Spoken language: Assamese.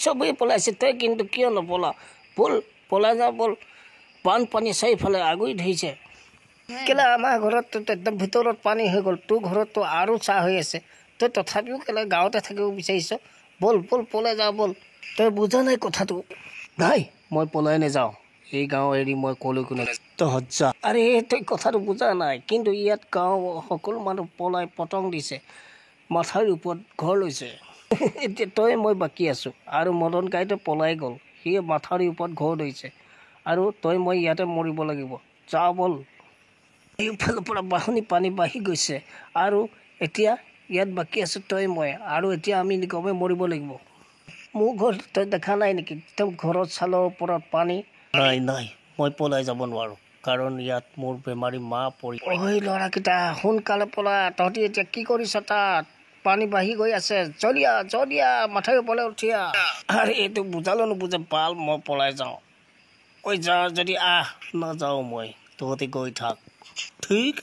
চবেই পলাইছে, তই কিন্তু কিয় নপলা? বল পলাই যা, বল। বানপানী চাৰিওফালে আগুৰি ধৰিছে। কেলে আমাৰ ঘৰত একদম ভিতৰত পানী হৈ গ'ল, তোৰ ঘৰততো আৰু চাহ হৈ আছে। তই তথাপিও কেলে গাঁৱতে থাকিব বিচাৰিছ? বল বল পলাই যা, বল। তই বুজা নাই কথাটো। নাই, মই পলাই নাযাওঁ। এই গাঁও এৰি মই ক'লৈকো নাযাওঁ। তই সজ্জা। আৰে তই কথাটো বুজা নাই, কিন্তু ইয়াত গাঁও সকলো মানুহ পলাই পতং দিছে, মাথাউৰিৰ ওপৰত ঘৰ লৈছে। এতিয়া তই মই বাকী আছোঁ, আৰু মদন কাইটো পলাই গ'ল, সি মাথাউৰিৰ ওপৰত ঘৰ লৈছে, আৰু তই মই ইয়াতে মৰিব লাগিব। যা বল। এইফালৰ পৰা বাঢ়নি পানী বাঢ়ি গৈছে, আৰু এতিয়া ইয়াত বাকী আছোঁ তই মই, আৰু এতিয়া আমি নিগমে মৰিব লাগিব। মোৰ ঘৰ তই দেখা নাই নেকি? একদম ঘৰৰ ছালৰ ওপৰত পানী। নাই নাই, মই পলাই যাব নোৱাৰোঁ, কাৰণ ইয়াত মোৰ বেমাৰী মা পৰি। ঐ ল'ৰাকেইটা, সোনকালে পলা। তহঁতি এতিয়া কি কৰিছ তাত? পানী বাঢ়ি গৈ আছে, জলিয়া জলিয়া, মাথাউৰিৰ ওপৰলৈ উঠি আহ। আৰে এইটো বুজালো নুবুজে, পাল মই পলাই যাওঁ। ঐ যা যদি আহ। নাযাওঁ মই, তহঁতি গৈ থাক। ঠিক